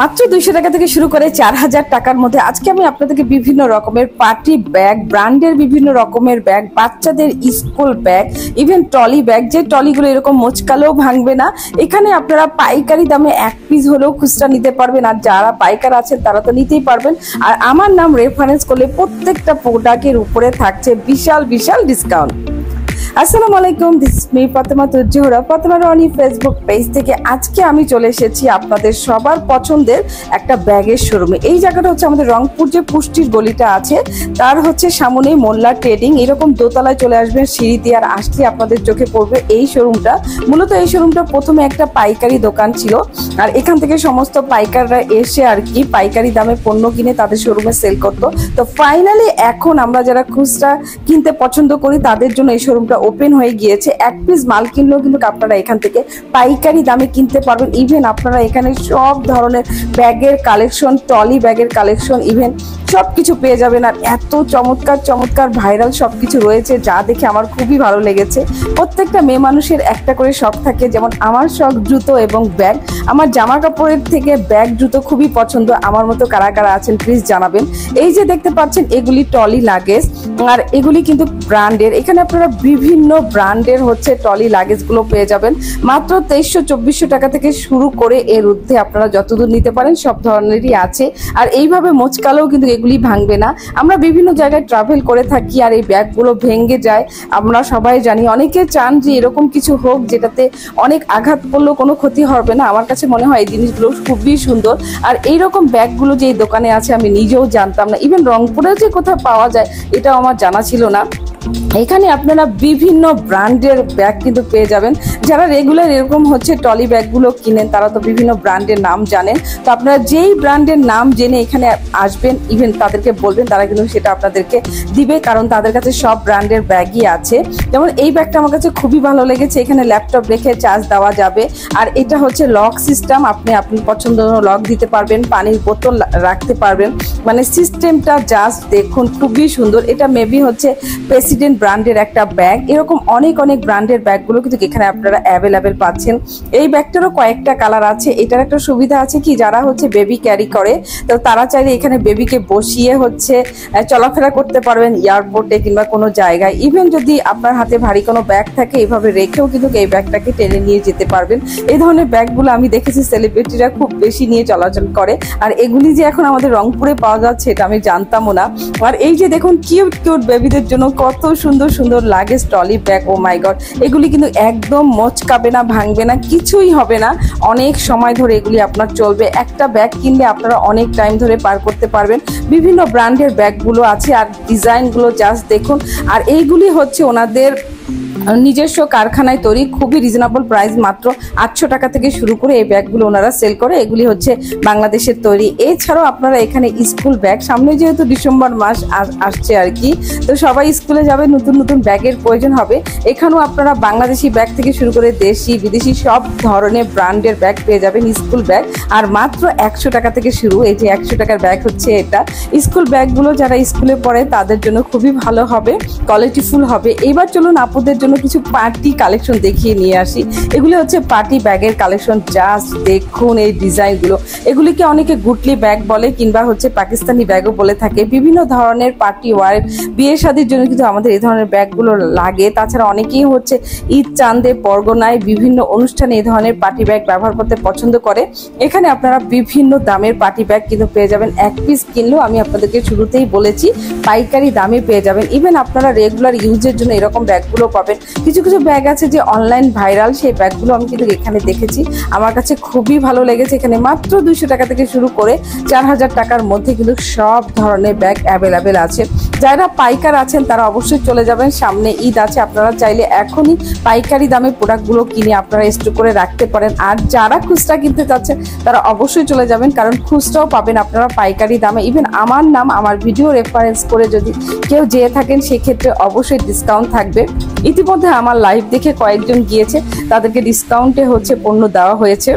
মাত্র 200 টাকা থেকে শুরু করে 4000 টাকার মধ্যে আজকে আমি আপনাদেরকে বিভিন্ন রকমের পার্টি ব্যাগ, ব্র্যান্ডের বিভিন্ন রকমের ব্যাগ, বাচ্চাদের school bag, even trolley bag, যে ট্রলিগুলো এরকম মোচকালেও ভাঙবে না। এখানে আপনারা পাইকারি দামে এক পিস হলেও খুচরা নিতে পারবেন, আর যারা পাইকার আছেন তারা তো নিতেই পারবেন। আর আমার নাম রেফারেন্স করলে প্রত্যেকটা প্রোডাক্টের উপরে থাকছে বিশাল বিশাল ডিসকাউন্ট। আসসালামু আলাইকুম, this is me Fatema Zohra, Fatema Roni Facebook page থেকে। আজকে আমি চলে এসেছি আপনাদের সবার পছন্দের একটা ব্যাগের শোরুমে। এই জায়গাটা হচ্ছে আমাদের রংপুর যে পুষ্টির গলিটা আছে তার হচ্ছে সামনেই মোল্লা ট্রেডিং। এরকম দোতলায় চলে আসবেন সিঁড়ি দিয়ে, আর আসলে আপনাদের চোখে পড়বে এই শোরুমটা। মূলত এই শোরুমটা প্রথমে একটা পাইকারি দোকান ছিল, আর এখান থেকে সমস্ত পাইকাররা এসে আর কি পাইকারি দামে পণ্য কিনে তাদের শোরুমে সেল করতো। তো ফাইনালি এখন আমরা যারা খুচরা কিনতে পছন্দ করি তাদের জন্য এই শোরুমটা ওপেন হয়ে গিয়েছে। এক পিস মাল কিনলেও কিন্তু আপনারা এখান থেকে পাইকারি দামে কিনতে পারবেন। ইভেন আপনারা এখানে সব ধরনের ব্যাগের কালেকশন, ট্রলি ব্যাগের কালেকশন, ইভেন সবকিছু পেয়ে যাবেন। আর এত চমৎকার চমৎকার ভাইরাল সবকিছু রয়েছে যা দেখে আমার খুবই ভালো লেগেছে। প্রত্যেকটা মেয়ে মানুষের একটা করে শখ থাকে, যেমন আমার শখ জুতো এবং ব্যাগ। আমার জামা কাপড়ের থেকে ব্যাগ জুতো খুবই পছন্দ। আমার মতো কারা কারা আছেন প্লিজ জানাবেন। এই যে দেখতে পাচ্ছেন এগুলি ট্রলি লাগেজ, আর এগুলি কিন্তু ব্র্যান্ডের। এখানে আপনারা বিভিন্ন ব্র্যান্ডের হচ্ছে ট্রলি লাগেজ গুলো পেয়ে যাবেন মাত্র 2300-2400 টাকা থেকে শুরু করে এর ঊর্ধ্বে আপনারা যতদূর নিতে পারেন সব ধরনেরই আছে। আর এইভাবে মোচকালেও কিন্তু এগুলি ভাঙবে না। আমরা বিভিন্ন জায়গায় ট্রাভেল করে থাকি আর এই ব্যাগগুলো ভেঙে যায়, আমরা সবাই জানি। অনেকে চান যে এরকম কিছু হোক যেটাতে অনেক আঘাত পড়লেও কোনো ক্ষতি হবে না। আমার কাছে মনে হয় এই জিনিসগুলো খুবই সুন্দর। আর এইরকম ব্যাগগুলো যে এই দোকানে আছে আমি নিজেও জানতাম না, ইভেন রংপুরে যে কোথাও পাওয়া যায় এটাও আমার জানা ছিল না। এখানে আপনারা বিভিন্ন ব্র্যান্ডের ব্যাগ কিন্তু পেয়ে যাবেন। যারা রেগুলার এরকম হচ্ছে ট্রলি ব্যাগগুলো কিনেন তারা তো বিভিন্ন ব্র্যান্ডের নাম জানেন। তো আপনারা যেই ব্র্যান্ডের নাম জেনে এখানে আসবেন, ইভেন তাদেরকে বলবেন, তারা কিন্তু সেটা আপনাদেরকে দিবে, কারণ তাদের কাছে সব ব্র্যান্ডের ব্যাগই আছে। যেমন এই ব্যাগটা আমার কাছে খুবই ভালো লেগেছে। এখানে ল্যাপটপ রেখে চার্জ দেওয়া যাবে, আর এটা হচ্ছে লক সিস্টেম। আপনি আপনার পছন্দ লক দিতে পারবেন, পানির বোতল রাখতে পারবেন। মানে সিস্টেমটা জাস্ট দেখুন, খুবই সুন্দর। এটা মেবি হচ্ছে প্রেসিডেন্ট ব্র্যান্ডের একটা ব্যাগ। এরকম অনেক অনেক ব্র্যান্ডের ব্যাগগুলো কিন্তু এখানে আপনারা অ্যাভেলেবেল পাচ্ছেন। এই ব্যাগটারও কয়েকটা কালার আছে। এটার একটা সুবিধা আছে কি, যারা হচ্ছে বেবি ক্যারি করে তো তারা চাইলে এখানে বেবিকে বসিয়ে হচ্ছে চলাফেরা করতে পারবেন এয়ারপোর্টে কিংবা কোনো জায়গায়। ইভেন যদি আপনার হাতে ভারী কোনো ব্যাগ থাকে এভাবে রেখেও কিন্তু এই ব্যাগটাকে টেনে নিয়ে যেতে পারবেন। এই ধরনের ব্যাগগুলো আমি দেখেছি সেলিব্রিটিরা খুব বেশি নিয়ে চলাচল করে, আর এগুলি যে এখন আমাদের রংপুরে পাওয়া যাচ্ছে এটা আমি জানতামও না। আর এই যে দেখুন কিউট কিউট বেবিদের জন্য কত সুন্দর সুন্দর লাগেজ ট্রলি ব্যাগ। ও মাই গড, এগুলি কিন্তু একদম মচকাবে না, ভাঙবে না, কিছুই হবে না। অনেক সময় ধরে এগুলি আপনার চলবে। একটা ব্যাগ কিনলে আপনারা অনেক টাইম ধরে পার করতে পারবেন। বিভিন্ন ব্র্যান্ডের ব্যাগগুলো আছে, আর ডিজাইনগুলো জাস্ট দেখুন। আর এইগুলি হচ্ছে ওনাদের নিজস্ব কারখানায় তৈরি, খুবই রিজনেবল প্রাইস, মাত্র 800 টাকা থেকে শুরু করে এই ব্যাগগুলো ওনারা সেল করে। এগুলি হচ্ছে বাংলাদেশের তৈরি। এছাড়াও আপনারা এখানে স্কুল ব্যাগ, সামনে যেহেতু ডিসেম্বর মাস আসছে আর কি, তো সবাই স্কুলে যাবে, নতুন নতুন ব্যাগের প্রয়োজন হবে। এখানেও আপনারা বাংলাদেশি ব্যাগ থেকে শুরু করে দেশি বিদেশি সব ধরনের ব্র্যান্ডের ব্যাগ পেয়ে যাবেন, স্কুল ব্যাগ। আর মাত্র 100 টাকা থেকে শুরু। এই যে 100 টাকার ব্যাগ হচ্ছে এটা। স্কুল ব্যাগগুলো যারা স্কুলে পড়ে তাদের জন্য খুবই ভালো হবে, কোয়ালিটিফুল হবে। এইবার চলুন আপুদের জন্য কিছু পার্টি কালেকশন দেখিয়ে নিয়ে আসি। এগুলি হচ্ছে পার্টি ব্যাগের কালেকশন। জাস্ট দেখুন এই ডিজাইনগুলো। এগুলিকে অনেকে গুটলি ব্যাগ বলে কিংবা হচ্ছে পাকিস্তানি ব্যাগও বলে থাকে। বিভিন্ন ধরনের পার্টি ওয়ার, বিয়ে শাদীর জন্য কিন্তু আমাদের এই ধরনের ব্যাগগুলো লাগে। তাছাড়া অনেকেই হচ্ছে ঈদ চাঁদে পরগনায় বিভিন্ন অনুষ্ঠানে এই ধরনের পার্টি ব্যাগ ব্যবহার করতে পছন্দ করে। এখানে আপনারা বিভিন্ন দামের পার্টি ব্যাগ কিন্তু পেয়ে যাবেন। এক পিস কিনলেও আমি আপনাদেরকে শুরুতেই বলেছি পাইকারি দামে পেয়ে যাবেন। ইভেন আপনারা রেগুলার ইউজের জন্য এরকম ব্যাগগুলো পাবেন। কিছু কিছু ব্যাগ আছে যে অনলাইন ভাইরাল, সেই ব্যাগগুলো আমি কিন্তু এখানে দেখেছি, আমার কাছে খুবই ভালো লেগেছে। এখানে মাত্র 200 টাকা থেকে শুরু করে 4000 টাকার মধ্যে কিন্তু সব ধরনের ব্যাগ অ্যাভেলেবেল আছে। যারা পাইকার আছেন তারা অবশ্যই চলে যাবেন, সামনে ঈদ আছে, আপনারা চাইলে এখনই পাইকারি দামে প্রোডাক্টগুলো কিনে আপনারা স্টোর করে রাখতে পারেন। আর যারা খুচরা কিনতে চাচ্ছেন তারা অবশ্যই চলে যাবেন, কারণ খুচরাও পাবেন আপনারা পাইকারি দামে। ইভেন আমার নাম, আমার ভিডিও রেফারেন্স করে যদি কেউ যেয়ে থাকেন সেক্ষেত্রে অবশ্যই ডিসকাউন্ট থাকবে। ইতিমধ্যে আমার লাইভ দেখে কয়েকজন গিয়েছে, তাদেরকে ডিসকাউন্টে হচ্ছে পণ্য দেওয়া হয়েছে।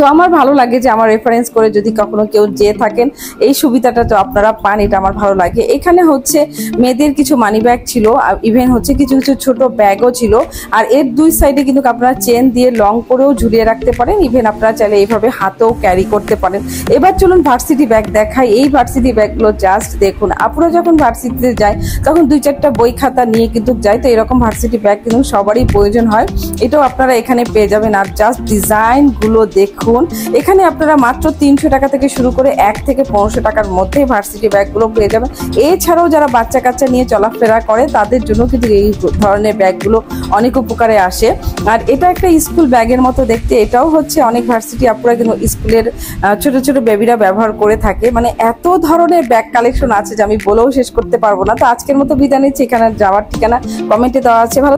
তো আমার ভালো লাগে যে আমার রেফারেন্স করে যদি কখনো কেউ যেয়ে থাকেন এই সুবিধাটা তো আপনারা পান, এটা আমার ভালো লাগে। এখানে হচ্ছে মেয়েদের কিছু মানি ব্যাগ ছিল, ইভেন হচ্ছে কিছু কিছু ছোট ব্যাগও ছিল। আর এর দুই সাইডে কিন্তু আপনারা চেন দিয়ে লং করেও ঝুলিয়ে রাখতে পারেন, ইভেন আপনারা চাইলে এইভাবে হাতেও ক্যারি করতে পারেন। এবার চলুন ভার্সিটি ব্যাগ দেখাই। এই ভার্সিটি ব্যাগগুলো জাস্ট দেখুন, আপুরা যখন ভার্সিটিতে যায় তখন 2-4টা বই খাতা নিয়ে কিন্তু যায়, তো এরকম ভার্সিটি ব্যাগ কিন্তু সবারই প্রয়োজন হয়, এটাও আপনারা এখানে পেয়ে যাবেন। আর জাস্ট ডিজাইন গুলো দেখুন, এখানে আপনারা মাত্র 300 টাকা থেকে শুরু করে 1 থেকে 1500 টাকার মধ্যে ভার্সিটি ব্যাগগুলো পেয়ে যাবেন। এছাড়াও যারা বাচ্চা কাচ্চা নিয়ে চলাফেরা করে তাদের জন্য কিন্তু এই ধরনের ব্যাগগুলো অনেক উপকারে আসে। আর এটা একটা স্কুল ব্যাগের মতো দেখতে, এটাও হচ্ছে অনেক ভার্সিটি আপুরা কিন্তু স্কুলের ছোট ছোট বেবিরা ব্যবহার করে থাকে। মানে এত ধরনের ব্যাগ কালেকশন আছে যে আমি বলেও শেষ করতে পারবো না। তো আজকের মতো বিদায় নিচ্ছি, এখানে যাওয়ার ঠিকানা কমেন্টে দেওয়া আছে। ভালো